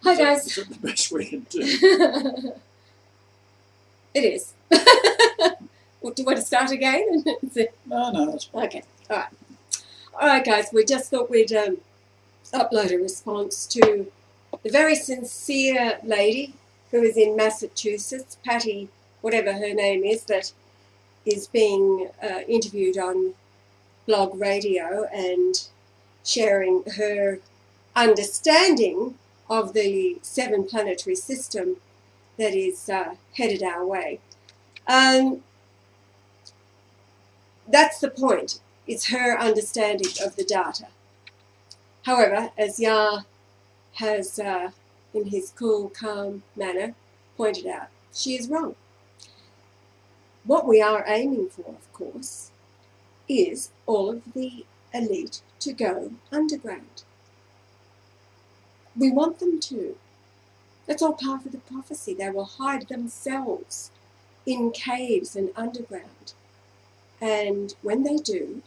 Hi guys. Is that the best we can do? It is. Well, do you want to start again? No, that's fine. Okay, alright. Alright guys, we just thought we'd upload a response to the very sincere lady who is in Massachusetts, Patty, whatever her name is, that is being interviewed on blog radio and sharing her understanding of the 7 planetary system that is headed our way. That's the point. It's her understanding of the data. However, as Yah has, in his cool, calm manner, pointed out, she is wrong. What we are aiming for, of course, is all of the elite to go underground. We want them to. That's all part of the prophecy. They will hide themselves in caves and underground. And when they do,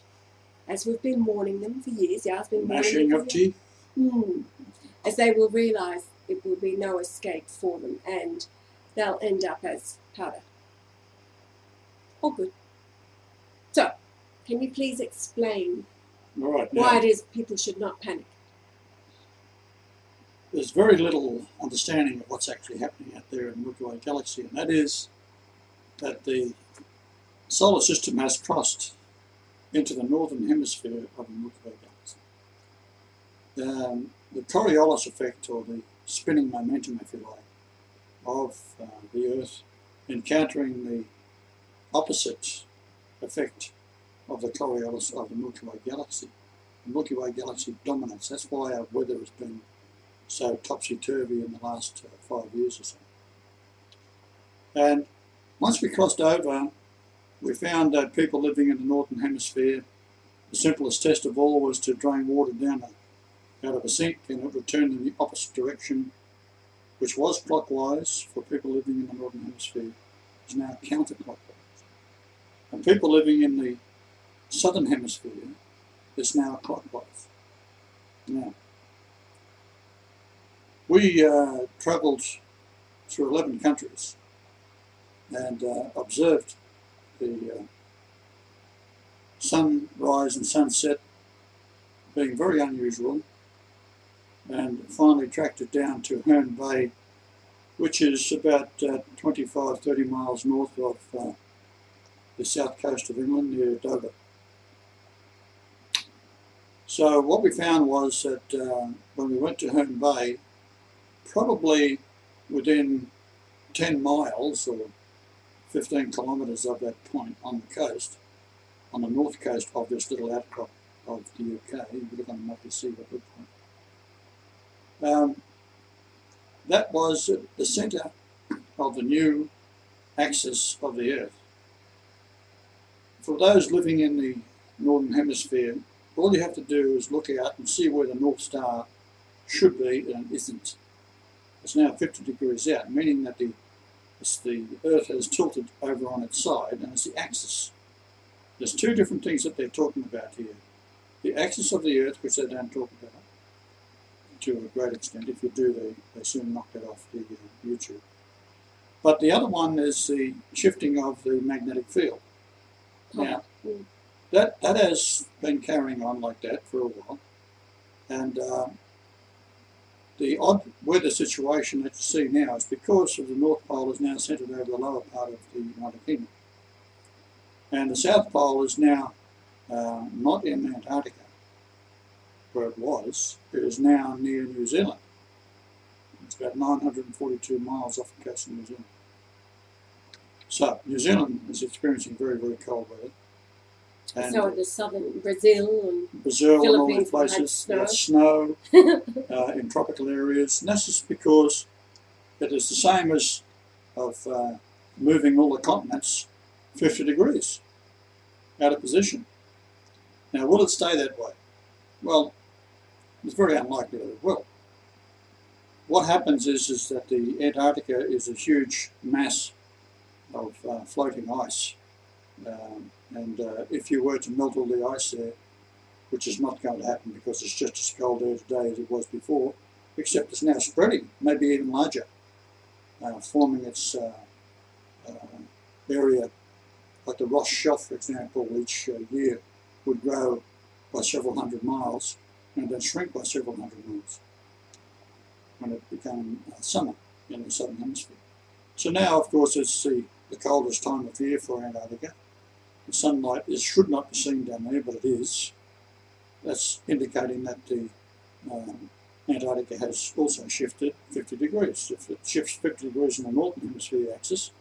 as we've been warning them for years, Yah's been warning them. Gnashing of teeth. As they will realise it will be no escape for them and they'll end up as powder. All good. So, can you please explain Right, why it is people should not panic? There's very little understanding of what's actually happening out there in the Milky Way galaxy, and that is that the solar system has crossed into the northern hemisphere of the Milky Way galaxy. The Coriolis effect, or the spinning momentum, if you like, of the Earth encountering the opposite effect of the Coriolis of the Milky Way galaxy. The Milky Way galaxy dominates. That's why our weather has been so topsy-turvy in the last 5 years or so. And once we crossed over, we found that people living in the northern hemisphere, the simplest test of all was to drain water down out of a sink and it would turn in the opposite direction, which was clockwise for people living in the northern hemisphere, is now counterclockwise. And people living in the southern hemisphere is now clockwise. Now, we travelled through 11 countries and observed the sunrise and sunset being very unusual, and finally tracked it down to Herne Bay, which is about 25-30 miles north of the south coast of England near Dover. So what we found was that when we went to Herne Bay, probably within 10 miles or 15 kilometres of that point on the coast, on the north coast of this little outcrop of the UK, you look on the map to see what it looks like. That was the centre of the new axis of the Earth. For those living in the northern hemisphere, all you have to do is look out and see where the North Star should be and isn't. It's now 50 degrees out, meaning that the Earth has tilted over on its side, and it's the axis. There's 2 different things that they're talking about here. The axis of the Earth, which they don't talk about to a great extent. If you do, they soon knock that off the YouTube. But the other one is the shifting of the magnetic field. Now, that has been carrying on like that for a while, and the odd weather situation that you see now is because of the North Pole is now centred over the lower part of the United Kingdom, and the South Pole is now not in Antarctica, where it was. It is now near New Zealand. It's about 942 miles off the coast of New Zealand. So New Zealand is experiencing very, very cold weather. And so the southern Brazil and and all these Philippines places, snow in tropical areas. And that's just because it is the same as of moving all the continents 50 degrees out of position. Now, will it stay that way? Well, it's very unlikely that it will. What happens is that the Antarctica is a huge mass of floating ice. And if you were to melt all the ice there, which is not going to happen because it's just as cold there today as it was before, except it's now spreading, maybe even larger, forming its area, like the Ross Shelf, for example, each year would grow by several hundred miles and then shrink by several hundred miles when it became summer in the southern hemisphere. So now, of course, it's the coldest time of year for Antarctica. The sunlight should not be seen down there, but it is. That's indicating that the Antarctica has also shifted 50 degrees. If it shifts 50 degrees in the northern hemisphere axis,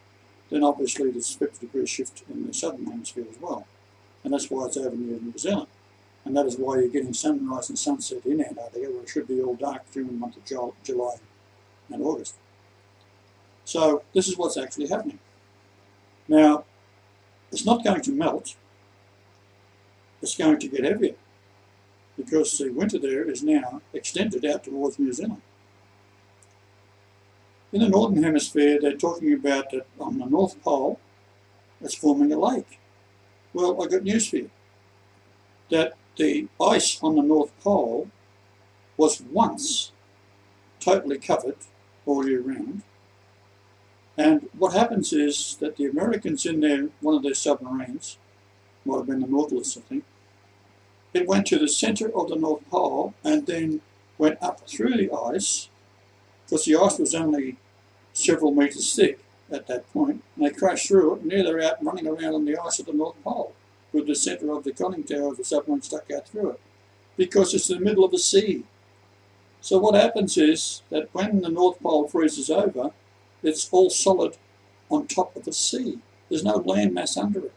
then obviously there's 50 degree shift in the southern hemisphere as well. And that's why it's over near New Zealand. And that is why you're getting sunrise and sunset in Antarctica, where it should be all dark during the month of July and August. So this is what's actually happening. Now, it's not going to melt. It's going to get heavier, because the winter there is now extended out towards New Zealand. In the northern hemisphere, they're talking about that on the North Pole, it's forming a lake. Well, I've got news for you. That the ice on the North Pole was once totally covered all year round. And what happens is that the Americans in one of their submarines, might have been the Nautilus, I think, it went to the centre of the North Pole and then went up through the ice, because the ice was only several metres thick at that point, and they crashed through it, and there they're out running around on the ice at the North Pole, with the centre of the conning tower of the submarine stuck out through it, because it's in the middle of the sea. So what happens is that when the North Pole freezes over, it's all solid on top of the sea. There's no land mass under it.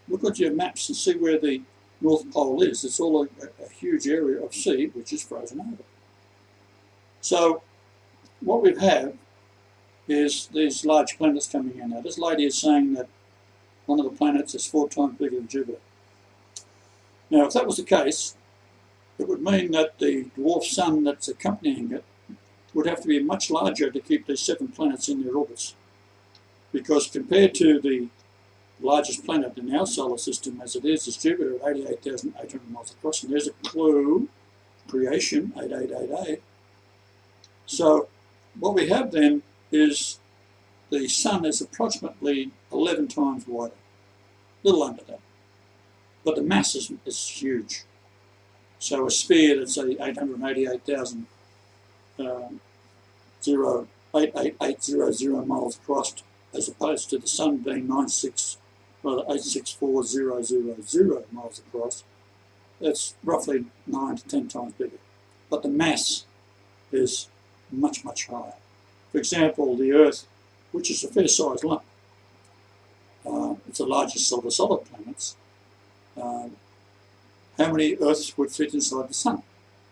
Look at your maps and see where the North Pole is. It's all a huge area of sea which is frozen over. So what we have is these large planets coming in. Now this lady is saying that one of the planets is 4 times bigger than Jupiter. Now if that was the case, it would mean that the dwarf sun that's accompanying it would have to be much larger to keep these 7 planets in their orbits. Because compared to the largest planet in our solar system as it is Jupiter at 88,800 miles across, and there's a clue, creation, 8888. So what we have then is the sun is approximately 11 times wider, a little under that. But the mass is huge. So a sphere that's 888,88800 miles across, as opposed to the sun being 864,000 miles across, that's roughly 9 to 10 times bigger. But the mass is much, much higher. For example, the Earth, which is a fair-sized lump, it's the largest of the solid planets. How many Earths would fit inside the Sun?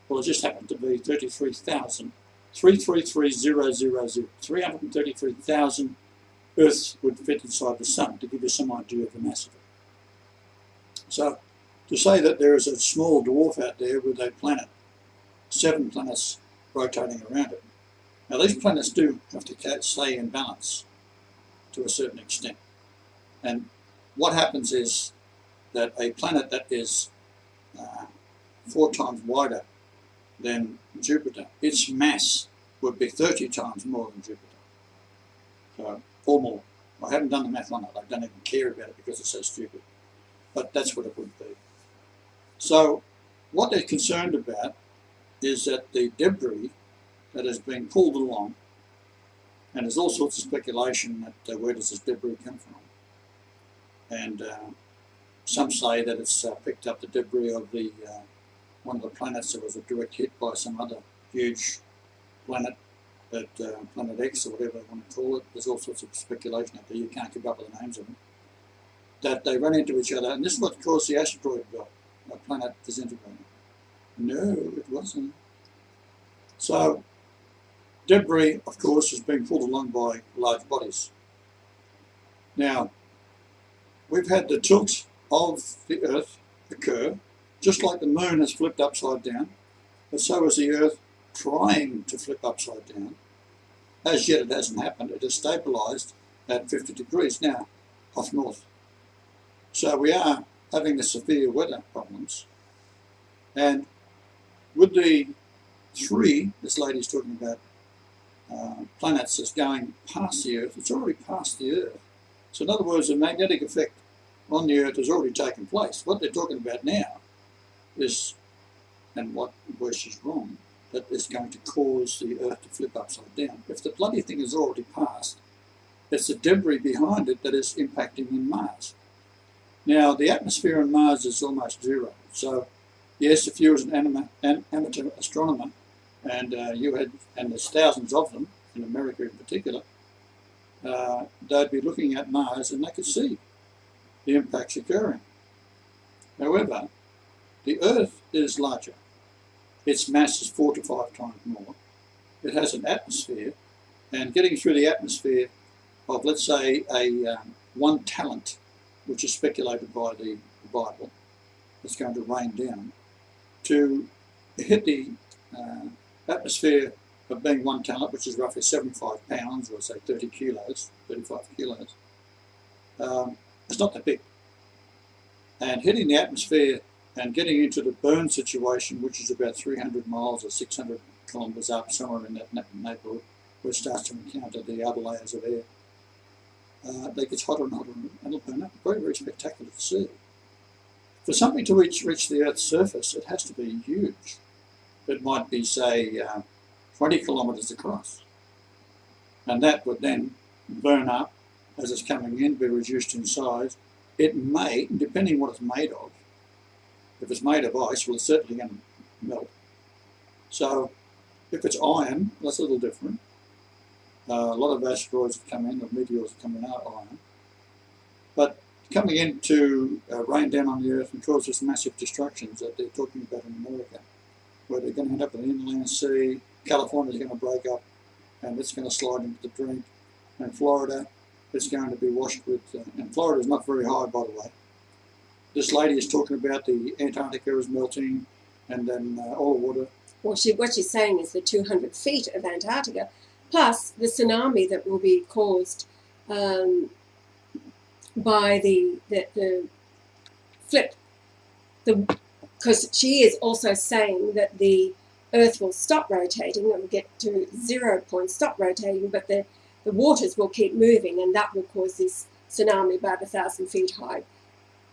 Well, it just happened to be 333,000 Earths would fit inside the Sun, to give you some idea of the mass of it. So, to say that there is a small dwarf out there with a planet, 7 planets rotating around it. Now, these planets do have to stay in balance to a certain extent. And what happens is that a planet that is 4 times wider than Jupiter, its mass would be 30 times more than Jupiter. So, or more. I haven't done the math on it. I don't even care about it because it's so stupid. But that's what it would be. So, what they're concerned about is that the debris that has been pulled along, and there's all sorts of speculation that where does this debris come from? And some say that it's picked up the debris of the one of the planets that was a direct hit by some other huge planet, that Planet X or whatever they want to call it. There's all sorts of speculation out there. You can't keep up with the names of them. That they run into each other, and this is what caused the asteroid belt, a planet disintegrating. No, it wasn't. So, debris, of course, is being pulled along by large bodies. Now, we've had the tilt of the Earth occur, just like the moon has flipped upside down, but so is the Earth trying to flip upside down. As yet it hasn't happened. It has stabilised at 50 degrees now, off north. So we are having the severe weather problems. And with the 3, this lady's talking about planets that's going past the Earth. It's already past the Earth. So in other words, the magnetic effect on the Earth has already taken place. What they're talking about now is, and where she's wrong, that is going to cause the Earth to flip upside down. If the bloody thing is already passed, it's the debris behind it that is impacting in Mars. Now, the atmosphere on Mars is almost zero. So, yes, if you was an amateur astronomer, and there's thousands of them, in America in particular, they'd be looking at Mars and they could see the impacts occurring. However, the Earth is larger. Its mass is 4 to 5 times more. It has an atmosphere, and getting through the atmosphere of, let's say, a 1 talent, which is speculated by the Bible, that's going to rain down, to hit the atmosphere of being 1 talent, which is roughly 75 pounds, or say 30 kilos, 35 kilos, it's not that big. And hitting the atmosphere and getting into the burn situation, which is about 300 miles or 600 kilometres up, somewhere in that neighbourhood, where it starts to encounter the outer layers of air, it gets hotter and hotter, and it'll burn up. Very, very spectacular to see. For something to reach the Earth's surface, it has to be huge. It might be, say, 20 kilometres across. And that would then burn up as it's coming in, be reduced in size. It may, depending what it's made of, if it's made of ice, well, it's certainly going to melt. So if it's iron, that's a little different. A lot of asteroids that come in, or meteors that come in, are iron. But coming in to rain down on the Earth and cause this massive destructions that they're talking about in America, where they're going to end up in the inland sea, California's going to break up, and it's going to slide into the drink. And Florida, it's going to be washed with, and Florida's not very high, by the way. This lady is talking about the Antarctica is melting, and then all the water. Well, what she's saying is the 200 feet of Antarctica, plus the tsunami that will be caused by the flip. Because she is also saying that the Earth will stop rotating, it will get to 0 point, stop rotating, but the waters will keep moving, and that will cause this tsunami about 1,000 feet high,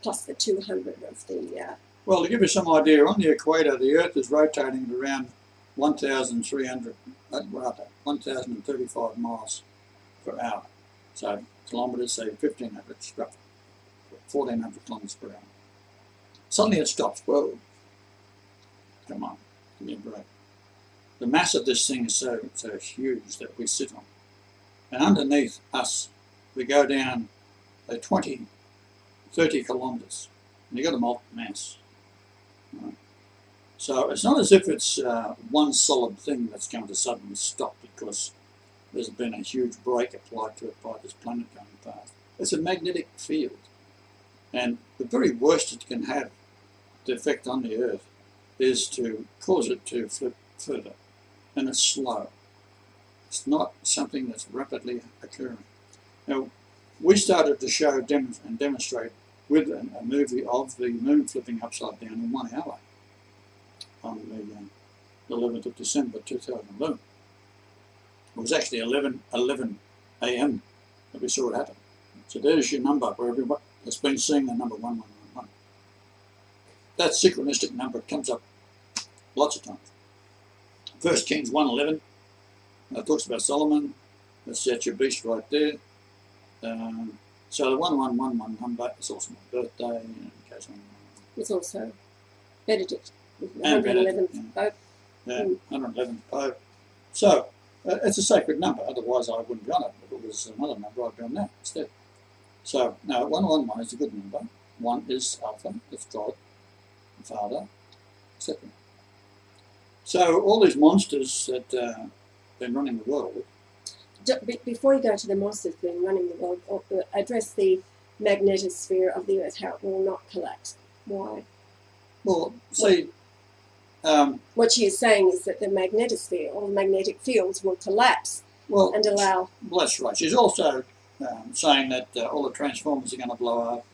plus the 200 of the... Well, to give you some idea, on the equator, the Earth is rotating at around 1,035 miles per hour. So kilometres, say 1,500, roughly 1,400 kilometres per hour. Suddenly it stops. Whoa. Come on, give me a break. The mass of this thing is so huge that we sit on. And underneath us, we go down 20, 30 kilometres. And you've got a molten mass. Right. So it's not as if it's one solid thing that's going to suddenly stop because there's been a huge brake applied to it by this planet going past. It's a magnetic field. And the very worst it can have, the effect on the Earth, is to cause it to flip further. And it's slow. It's not something that's rapidly occurring. Now, we started to show and demonstrate with a movie of the moon flipping upside down in 1 hour on the 11th of December 2011. It was actually 11 a.m. that we saw it happen. So there's your number for everybody that's been seeing the number 1111. That synchronistic number comes up lots of times. 1 Kings 1:11 talks about Solomon. That's your beast right there. So the 1111 number is also my birthday. And it goes on. It's also Benedict. And 111th Pope. Yeah, 111th Pope. So it's a sacred number. Otherwise, I wouldn't be on it. If it was another number, I'd be on that instead. So now 111 is a good number. 1 is Alpha. That's God, the Father, etc. So all these monsters that have been running the world. Before you go to the monsters being running the world, address the magnetosphere of the Earth, how it will not collapse. Why? Well, see... what she is saying is that the magnetosphere, or the magnetic fields, will collapse and allow... Well, that's right. She's also saying that all the transformers are going to blow up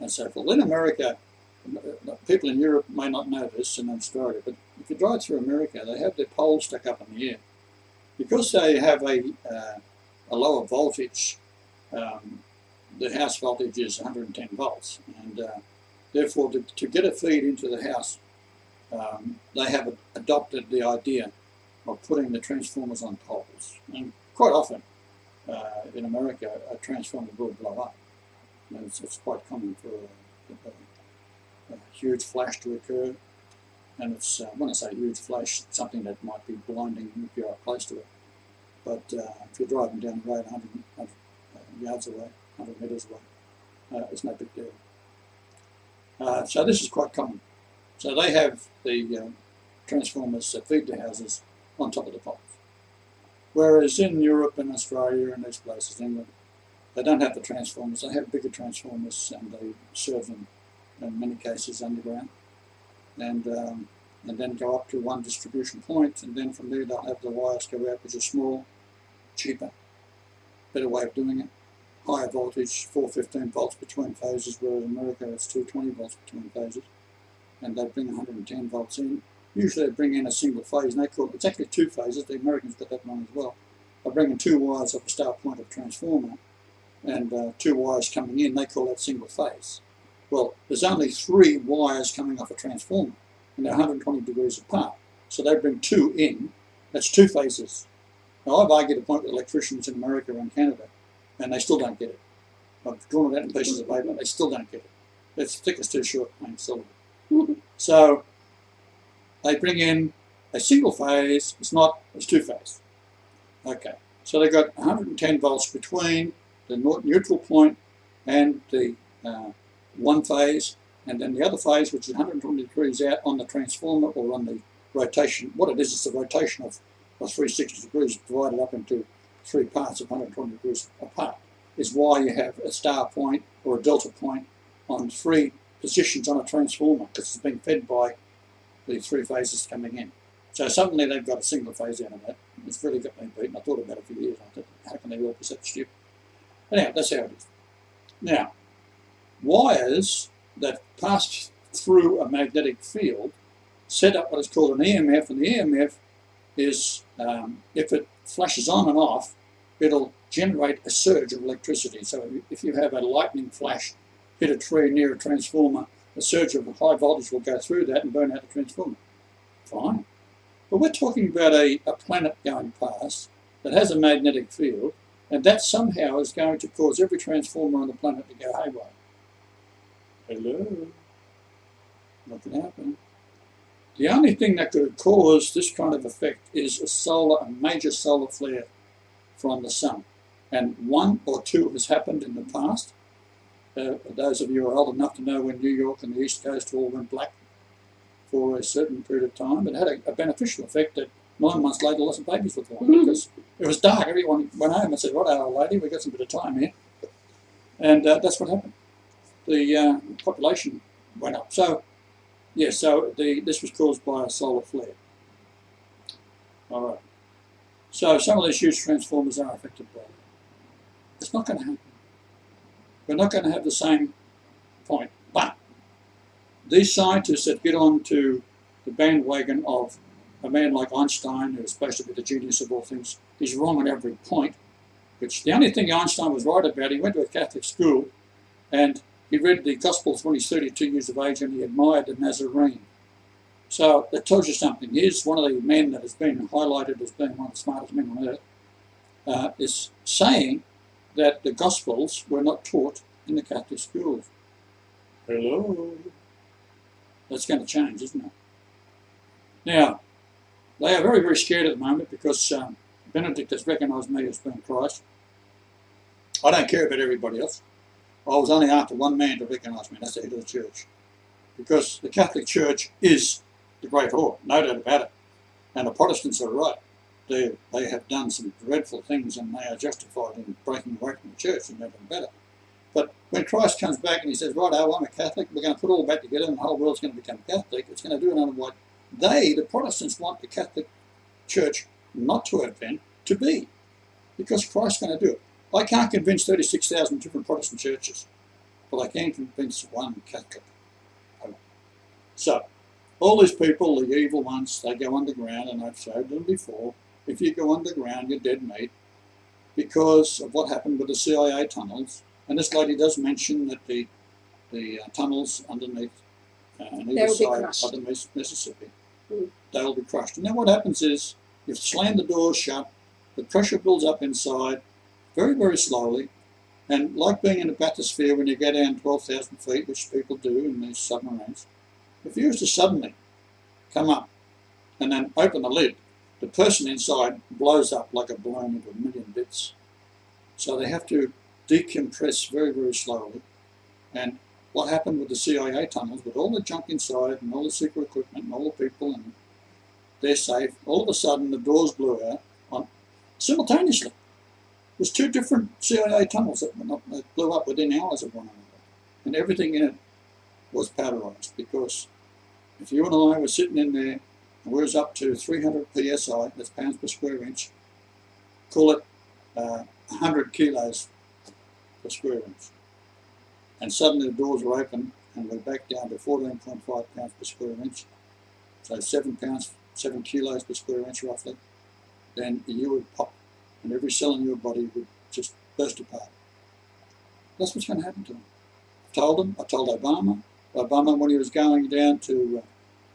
and so forth. In America, people in Europe may not know this, and in Australia, but if you drive through America, they have their poles stuck up in the air. Because they have a lower voltage, the house voltage is 110 volts, and therefore to get a feed into the house, they have adopted the idea of putting the transformers on poles. And quite often in America, a transformer will blow up. And it's quite common for a huge flash to occur. And it's, when I say huge flash, something that might be blinding if you're up close to it. But if you're driving down the road 100 yards away, 100 metres away, it's no big deal. So this is quite common. So they have the transformers that feed the houses on top of the poles. Whereas in Europe and Australia and these places, England, they don't have the transformers. They have bigger transformers, and they serve them in many cases underground, and then go up to one distribution point, and then from there they'll have the wires go out, which are small, cheaper, better way of doing it. Higher voltage, 415 volts between phases, whereas in America it's 220 volts between phases, and they bring 110 volts in. Usually they bring in a single phase, and they call it, it's actually two phases. The Americans got that wrong as well. They bring in two wires off a start point of transformer, and two wires coming in. They call that single phase. Well, there's only three wires coming off a transformer, and they're 120 degrees apart. So they bring two in. That's two phases. Now, I've argued a point with electricians in America and Canada, and they still don't get it. I've drawn it out in pieces of paper, they still don't get it. It's thick as too short, plain silver. So they bring in a single phase. It's two phase. Okay, so they've got 110 volts between the neutral point and the one phase, and then the other phase, which is 120 degrees out on the transformer or on the rotation. What it is, it's the rotation of 360 degrees divided up into three parts of 120 degrees apart, is why you have a star point or a delta point on three positions on a transformer, because it's being fed by the three phases coming in. So suddenly they've got a single phase out of that. It's really got me beaten. I thought about it for years. I thought, how can they all be such stupid? Anyhow, that's how it is. Now, wires that pass through a magnetic field set up what is called an EMF, and the EMF is, if it flashes on and off, it'll generate a surge of electricity. So if you have a lightning flash hit a tree near a transformer, a surge of high voltage will go through that and burn out the transformer. Fine. But we're talking about a planet going past that has a magnetic field, and that somehow is going to cause every transformer on the planet to go haywire. Hello? Not going to happen. The only thing that could cause this kind of effect is a major solar flare from the sun. And one or two has happened in the past. Those of you who are old enough to know when New York and the East Coast all went black for a certain period of time, it had a beneficial effect that 9 months later lots of babies were born because it was dark. Everyone went home and said, "Right, old lady, we've got some bit of time here." And that's what happened. The population went up. So, yeah, this was caused by a solar flare. All right. So some of these huge transformers are affected by it. It's not going to happen. We're not going to have the same point. But these scientists that get on to the bandwagon of a man like Einstein, who's supposed to be the genius of all things, he's wrong on every point. Which the only thing Einstein was right about, he went to a Catholic school and he read the Gospels when he's 32 years of age and he admired the Nazarene. So that tells you something. Here's one of the men that has been highlighted as being one of the smartest men on earth, is saying that the Gospels were not taught in the Catholic schools. Hello? That's going to change, isn't it? Now, they are very, very scared at the moment because Benedict has recognised me as being Christ. I don't care about everybody else. I was only after one man to recognise me, and that's the head of the church. Because the Catholic Church is the great whore, no doubt about it. And the Protestants are right. They have done some dreadful things and they are justified in breaking away from the church and making it better. But when Christ comes back and he says, right, I'm a Catholic, we're going to put all back together and the whole world's going to become Catholic, it's going to do it under what the Protestants, want the Catholic Church not to have been, to be. Because Christ's going to do it. I can't convince 36,000 different Protestant churches, but I can convince one Catholic. So, all these people, the evil ones, they go underground, and I've showed them before. If you go underground, you're dead meat because of what happened with the CIA tunnels. And this lady does mention that the tunnels underneath on either side of the Mississippi, they'll be crushed. And then what happens is, you slam the doors shut, the pressure builds up inside very, very slowly, and like being in a bathysphere when you go down 12,000 feet, which people do in these submarines, if you was to suddenly come up and then open the lid, the person inside blows up like a balloon into a million bits. So they have to decompress very, very slowly. And what happened with the CIA tunnels, with all the junk inside and all the secret equipment and all the people, and they're safe, all of a sudden the doors blew out simultaneously. It was two different CIA tunnels that blew up within hours of one another. And everything in it was powderized, because if you and I were sitting in there and we was up to 300 psi, that's pounds per square inch, call it 100 kilos per square inch, and suddenly the doors were open and we're back down to 14.5 pounds per square inch, so 7 kilos per square inch roughly, then you would pop and every cell in your body would just burst apart. That's what's going to happen to them. I told Obama, when he was going down to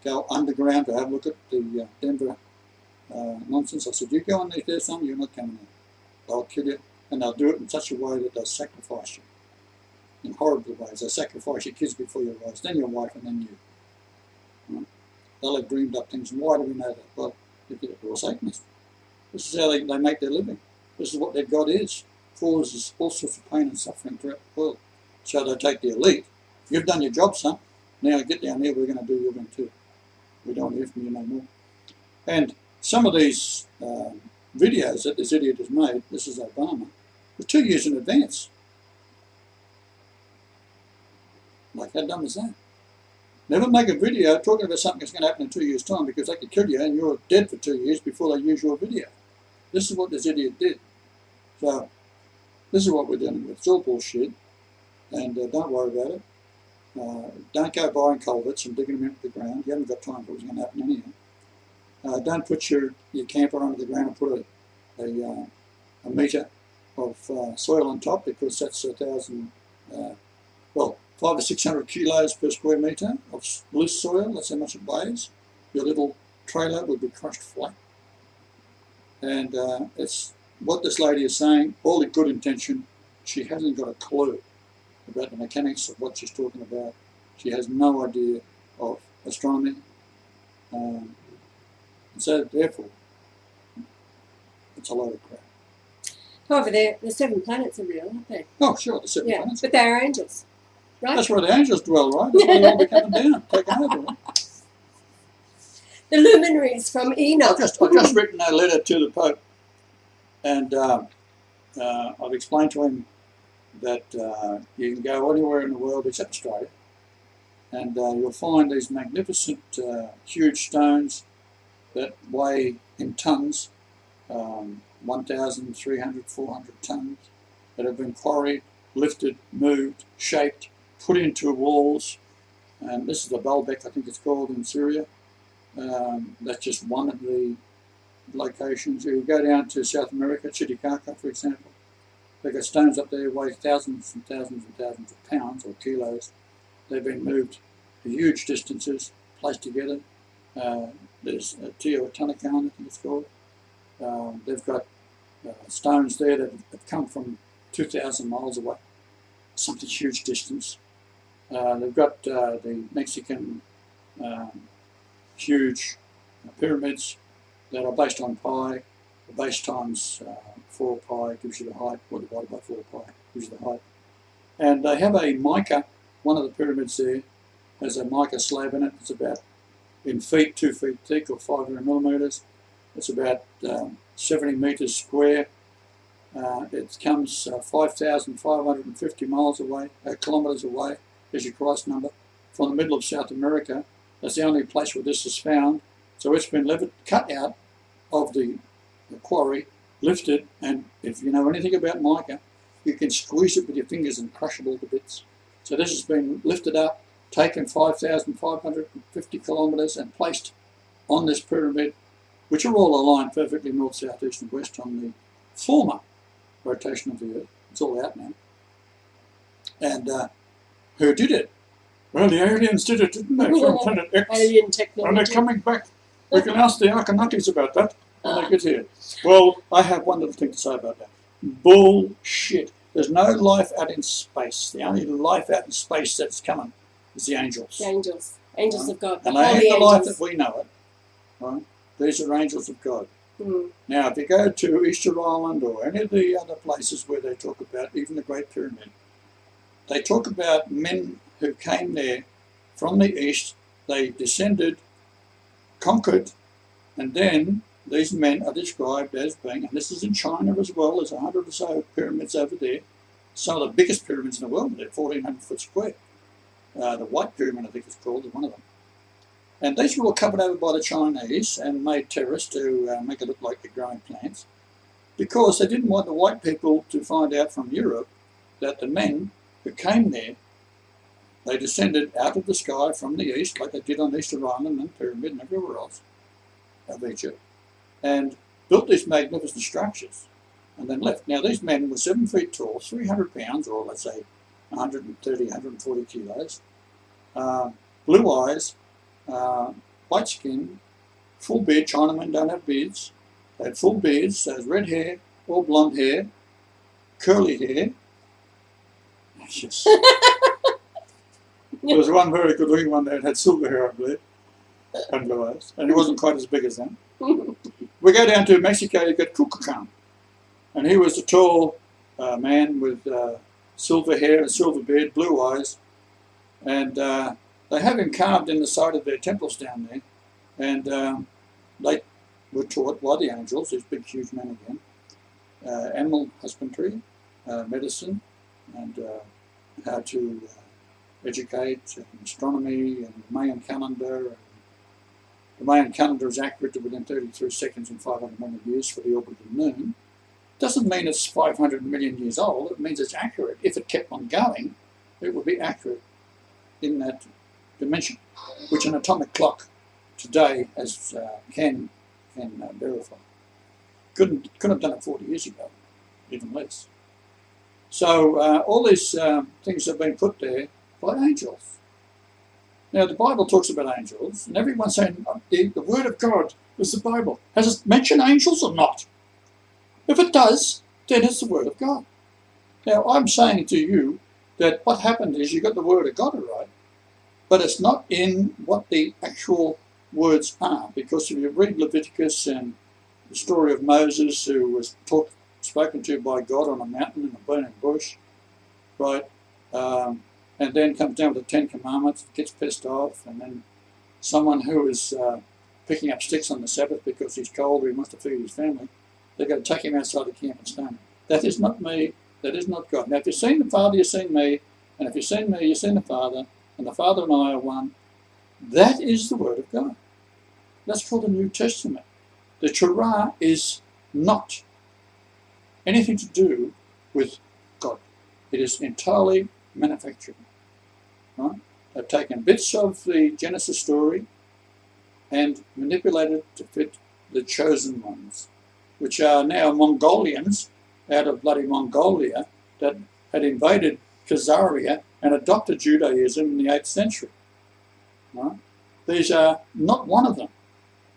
go underground to have a look at the Denver nonsense, I said, you go underneath there, son, you're not coming in. They'll kill you, and they'll do it in such a way that they'll sacrifice you in horrible ways. They'll sacrifice your kids before your eyes, then your wife, and then you. They'll have dreamed up things. And why do we know that? Well, they did it for Satanists. This is how they make their living. This is what their God is. Causes all sorts of pain and suffering throughout the world. So they take the elite. You've done your job, son. Now get down here, we're going to do your thing too. We don't hear from you no more. And some of these videos that this idiot has made, this is Obama, were 2 years in advance. Like, how dumb is that? Never make a video talking about something that's going to happen in 2 years' time, because they could kill you and you're dead for 2 years before they use your video. This is what this idiot did. So, this is what we're dealing with. It's all bullshit, and don't worry about it. Don't go buying culverts and digging them into the ground. You haven't got time for what's going to happen anyhow. Don't put your camper under the ground and put a metre of soil on top, because that's 500 or 600 kilos per square metre of loose soil. That's how much it weighs. Your little trailer would be crushed flat. And it's what this lady is saying, all the good intention. She hasn't got a clue about the mechanics of what she's talking about. She has no idea of astronomy. And so therefore, it's a load of crap. However, the 7 planets are real, aren't they? Oh, sure, the 7 planets. But they're angels, right? That's where the angels dwell, right? That's where they all be coming down, taking over, right? The luminaries from Enoch. I've just written a letter to the Pope, and I've explained to him that you can go anywhere in the world except Australia, and you'll find these magnificent, huge stones that weigh in tons, 1,300, 400 tons, that have been quarried, lifted, moved, shaped, put into walls. And this is the Baalbek, I think it's called, in Syria. That's just one of the locations. You go down to South America, Titicaca, for example. They've got stones up there weigh thousands and thousands and thousands of pounds or kilos. They've been moved to huge distances, placed together. There's Teotihuacan, I think it's called. They've got stones there that have come from 2,000 miles away, something huge distance. They've got the Mexican huge pyramids that are based on pi. The base times 4 pi gives you the height, or divided by 4 pi gives you the height. And they have a mica, one of the pyramids there has a mica slab in it. It's about in feet, 2 feet thick or 500 millimetres. It's about 70 metres square. It comes 5,550 miles away, kilometres away, is your Christ number, from the middle of South America. That's the only place where this is found. So it's been cut out of the quarry, lifted, and if you know anything about mica, you can squeeze it with your fingers and crush it all to bits. So this has been lifted up, taken 5,550 kilometres and placed on this pyramid, which are all aligned perfectly north, south, east and west on the former rotation of the Earth. It's all out now. And who did it? Well, the aliens did it, didn't they? From Planet X. Alien technology. And they're coming back. We can ask the Arcanauts about that when they get here. Well, I have one little thing to say about that. Bullshit. There's no life out in space. The only life out in space that's coming is the angels. The angels. Angels of God. And they ain't the life that we know it. Right? These are angels of God. Now, if you go to Easter Island or any of the other places where they talk about even the Great Pyramid, they talk about men who came there from the east. They descended, conquered, and then these men are described as being, and this is in China as well, there's 100 or so pyramids over there. Some of the biggest pyramids in the world, they're 1,400 foot square. The White Pyramid, I think it's called, is one of them. And these were all covered over by the Chinese and made terrorists to make it look like they're growing plants, because they didn't want the white people to find out from Europe that the men who came there, they descended out of the sky from the east, like they did on Easter Island and Pyramid and everywhere else of Egypt, and built these magnificent structures and then left. Now, these men were 7 feet tall, 300 pounds, or let's say 130, 140 kilos, blue eyes, white skin, full beard. Chinamen don't have beards. They had full beards, so red hair, all blonde hair, curly hair. Yes. There was one very good looking one that had silver hair, I believe, and blue eyes, and he wasn't quite as big as them. We go down to Mexico, you get Kukulkan, and he was a tall man with silver hair and silver beard, blue eyes, and they have him carved in the side of their temples down there, and they were taught by the angels, these big huge men again, animal husbandry, medicine, and how to educate, and astronomy, and the Mayan calendar. And the Mayan calendar is accurate to within 33 seconds and 500 million years for the orbit of the moon. Doesn't mean it's 500 million years old. It means it's accurate. If it kept on going, it would be accurate in that dimension, which an atomic clock today can verify. Couldn't have done it 40 years ago, even less. So all these things have been put there by angels. Now, the Bible talks about angels, and everyone's saying the Word of God is the Bible. Has it mentioned angels or not? If it does, then it's the Word of God. Now, I'm saying to you that what happened is you got the Word of God right, but it's not in what the actual words are, because if you read Leviticus and the story of Moses, who was spoken to by God on a mountain in a burning bush, right, and then comes down with the 10 Commandments, gets pissed off, and then someone who is picking up sticks on the Sabbath because he's cold or he wants to feed his family, they've got to take him outside the camp and stone him. That is not me, that is not God. Now, if you've seen the Father, you've seen me, and if you've seen me, you've seen the Father, and the Father and I are one. That is the Word of God. That's called the New Testament. The Torah is not anything to do with God. It is entirely manufactured. Right? They've taken bits of the Genesis story and manipulated to fit the chosen ones, which are now Mongolians out of bloody Mongolia that had invaded Khazaria and adopted Judaism in the 8th century. Right? These are not one of them.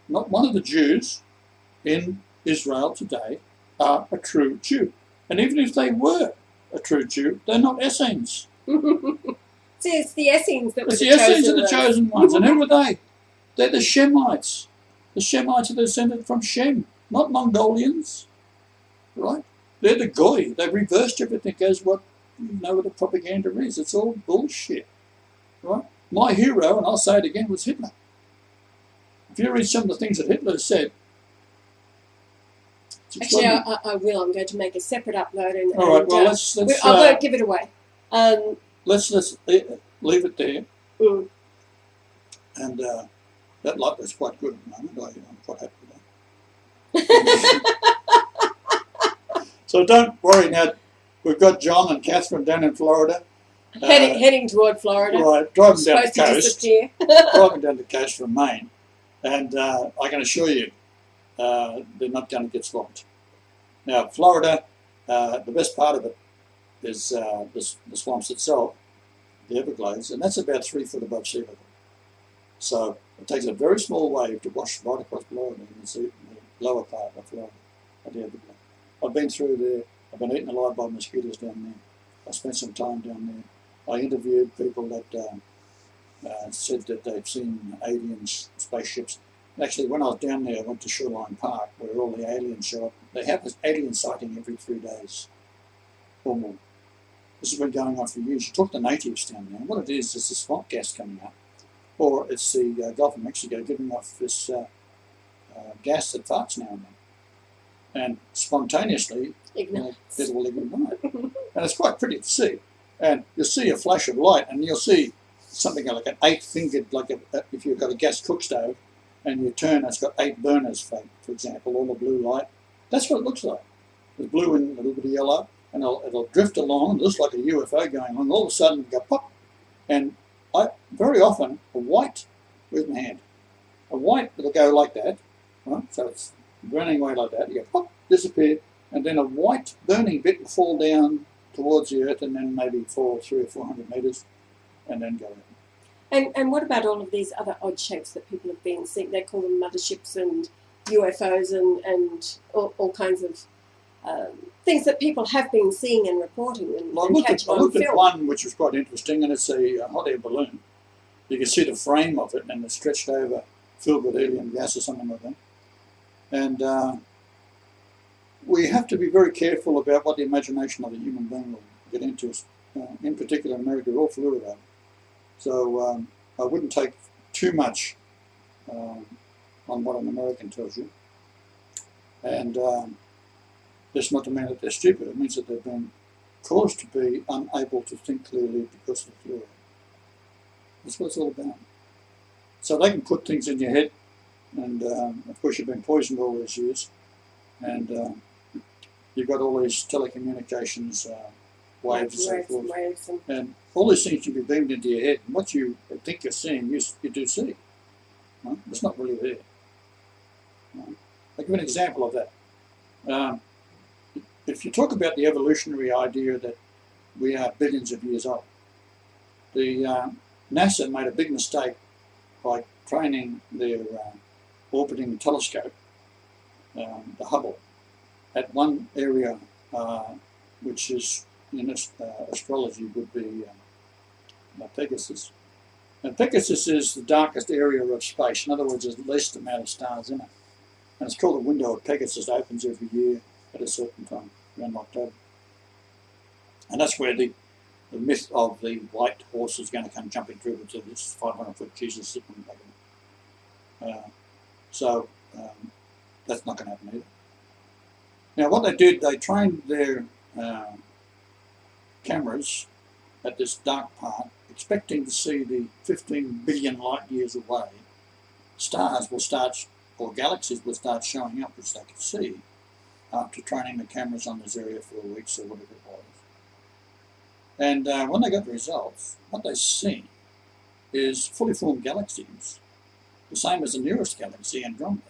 Not one of the Jews in Israel today are a true Jew. And even if they were a true Jew, they're not Essenes. See, it's the Essenes that were the Essenes are the chosen ones. And who were they? They're the Shemites. The Shemites are descended from Shem, not Mongolians. Right? They're the Goy. They've reversed everything as what you know what the propaganda is. It's all bullshit. Right? My hero, and I'll say it again, was Hitler. If you read some of the things that Hitler said, actually, I will. I'm going to make a separate upload. And, all right. Well, let's I won't give it away. Let's leave it there. Mm. And that light was quite good at the moment. I'm quite happy with that. So don't worry now. We've got John and Catherine down in Florida. Heading toward Florida. Right, driving down the Supposed to coast. disappear. Driving down the coast from Maine, and I can assure you, they're not going to get swamped. Now, Florida, the best part of it is the swamps itself, the Everglades, and that's about 3 foot above sea level. So it takes a very small wave to wash right across Florida and see the lower part of Florida at the Everglades. I've been through there. I've been eaten alive by mosquitoes down there. I spent some time down there. I interviewed people that said that they've seen aliens, spaceships. Actually, when I was down there, I went to Shoreline Park, where all the aliens show up. They have this alien sighting every 3 days or more. This has been going on for years. You talk to natives down there, and what it is the swamp gas coming up, or it's the Gulf of Mexico giving off this gas that farts now and then. And spontaneously, it will ignite. And it's quite pretty to see. And you'll see a flash of light, and you'll see something like an 8-fingered, if you've got a gas cook stove, and you turn, it's got 8 burners, for example, all the blue light. That's what it looks like. There's blue and a little bit of yellow, and it'll drift along, it looks like a UFO going on, all of a sudden it'll go pop, and very often a white, where's my hand? A white, it'll go like that, right? So it's burning away like that, you go pop, disappear, and then a white burning bit will fall down towards the earth and then maybe fall 300 or 400 metres and then go out. And what about all of these other odd shapes that people have been seeing? They call them motherships and UFOs and all kinds of things that people have been seeing and reporting and catching on film. I looked at one which was quite interesting, and it's a hot air balloon. You can see the frame of it, and it's stretched over, filled with helium gas or something like that. And we have to be very careful about what the imagination of the human being will get into. In particular, America, are all fluid about it. So I wouldn't take too much on what an American tells you. And that's not to mean that they're stupid. It means that they've been caused to be unable to think clearly because of the fluid. That's what it's all about. So they can put things in your head, and of course you've been poisoned all these years, and you've got all these telecommunications waves and so forth. And all these things can be beamed into your head, and what you think you're seeing, you do see. Right? It's not really there. Right? I'll give an example of that. If you talk about the evolutionary idea that we are billions of years old, the NASA made a big mistake by training their orbiting telescope, the Hubble, at one area which is in astrology would be Pegasus. And Pegasus is the darkest area of space. In other words, there's the least amount of stars in it. And it's called the window of Pegasus. It opens every year at a certain time, around October. And that's where the myth of the white horse is going to come jumping through to this 500-foot Jesus sitting back in it. So that's not going to happen either. Now what they did, they trained their cameras at this dark part, expecting to see the 15 billion light years away. Stars will start, or galaxies will start showing up, which they could see, after training the cameras on this area for weeks or whatever it was. And when they got the results, what they see is fully formed galaxies, the same as the nearest galaxy, Andromeda.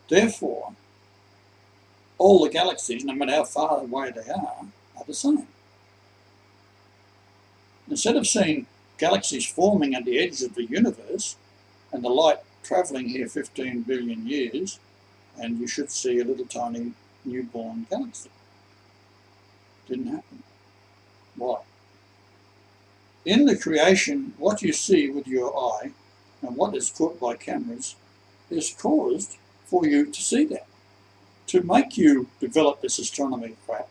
Therefore, all the galaxies, no matter how far away they are the same. Instead of seeing galaxies forming at the edge of the universe and the light travelling here 15 billion years, and you should see a little tiny newborn galaxy. Didn't happen. Why? In the creation, what you see with your eye and what is caught by cameras is caused for you to see that, to make you develop this astronomy crap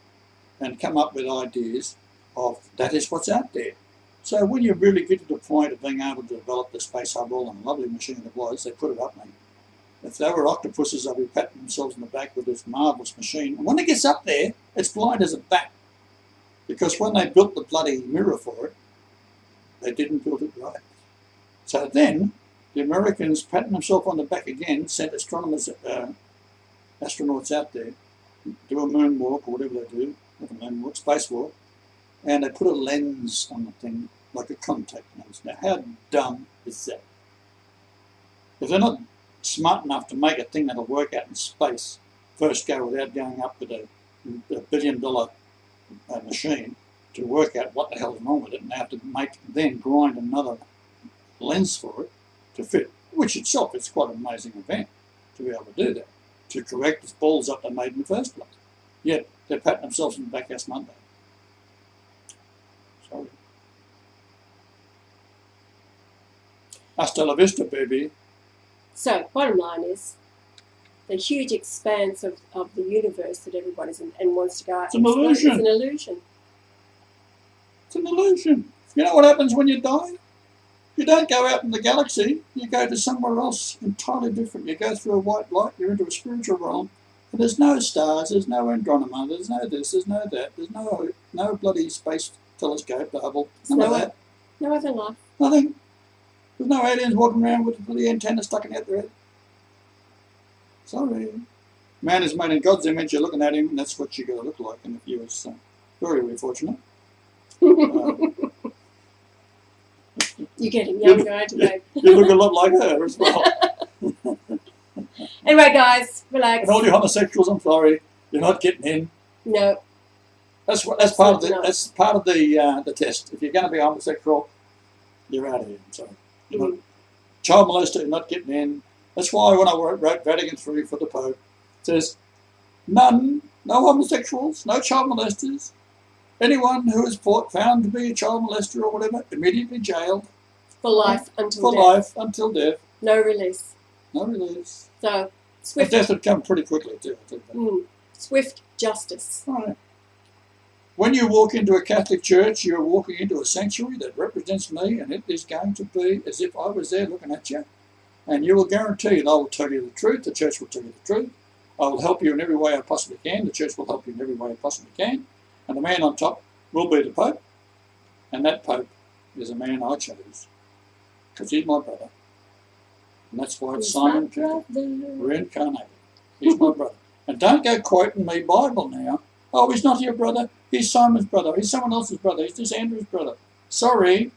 and come up with ideas of that is what's out there. So when you really get to the point of being able to develop the Space Hubble, and a lovely machine it was, they put it up, and if they were octopuses, they'd be patting themselves on the back with this marvellous machine. And when it gets up there, it's blind as a bat. Because when they built the bloody mirror for it, they didn't build it right. So then, the Americans, patting themselves on the back again, sent astronauts out there, do a moonwalk or whatever they do, not a moonwalk, spacewalk, and they put a lens on the thing, like a contact lens. Now, how dumb is that? If they're not smart enough to make a thing that'll work out in space, first go without going up with a $1 billion machine to work out what the hell's wrong with it, and they have to then grind another lens for it to fit, which itself is quite an amazing event to be able to do that, to correct the balls up they made in the first place. Yet they're patting themselves in the back ass Monday. Sorry. Hasta la vista, baby. So, bottom line is, the huge expanse of the universe that everybody's in and wants to go out. It's an illusion. It's an illusion. It's an illusion. You know what happens when you die? You don't go out in the galaxy. You go to somewhere else entirely different. You go through a white light. You're into a spiritual realm. And there's no stars. There's no Andromeda. There's no this. There's no that. There's no bloody space telescope, the Hubble. None of that. No other life. Nothing. There's no aliens walking around with the antenna sticking out their head. Sorry. Man is made in God's image. You're looking at him, and that's what you're going to look like. And if you was very, very fortunate. You're getting younger, aren't you, babe? You look a lot like her as well. Anyway, guys, relax. And all you homosexuals, I'm sorry, you're not getting in. No. That's part of the test. If you're going to be homosexual, you're out of here. I'm sorry. Child molester, you're not getting in. That's why when I wrote Vatican III for the Pope, it says, no homosexuals, no child molesters. Anyone who is found to be a child molester or whatever, immediately jailed. For life until death. For life until death. No release. No release. So, swift. But death would come pretty quickly too. Swift justice. Right. When you walk into a Catholic church, you're walking into a sanctuary that represents me, and it is going to be as if I was there looking at you. And you will guarantee that I will tell you the truth. The church will tell you the truth. I will help you in every way I possibly can. The church will help you in every way I possibly can. And the man on top will be the Pope. And that Pope is a man I chose. Because he's my brother. And that's why it's Simon Peter, reincarnated. He's my brother. And don't go quoting me Bible now. Oh, he's not your brother. He's Simon's brother. He's someone else's brother. He's just Andrew's brother. Sorry.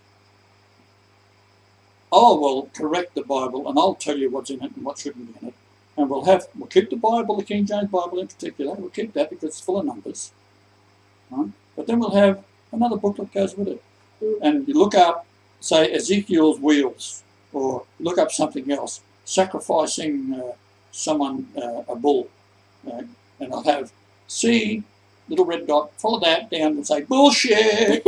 I will correct the Bible and I'll tell you what's in it and what shouldn't be in it. And we'll keep the Bible, the King James Bible in particular. We'll keep that because it's full of numbers. Right? But then we'll have another book that goes with it. And you look up, say, Ezekiel's wheels, or look up something else, sacrificing someone, a bull. And I'll have C, little red dot, follow that down and say, bullshit!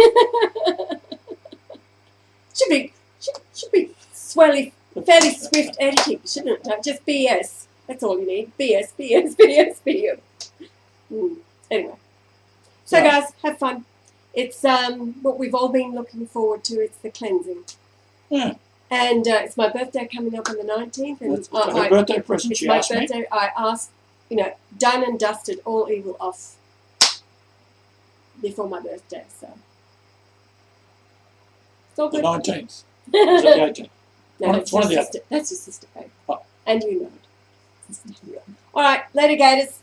Should be fairly swift editing, shouldn't it? Just BS. That's all you need. BS. Anyway. So guys, have fun. It's what we've all been looking forward to. It's the cleansing. Yeah. And it's my birthday coming up on the 19th. And it's her birthday present, it's she my asked birthday. me. I asked, done and dusted, all evil off before my birthday. So it's all The good. 19th. Is it the 18th? No, It's one of the other. That's your sister, babe. Oh. And you know it. All right, later, Gators.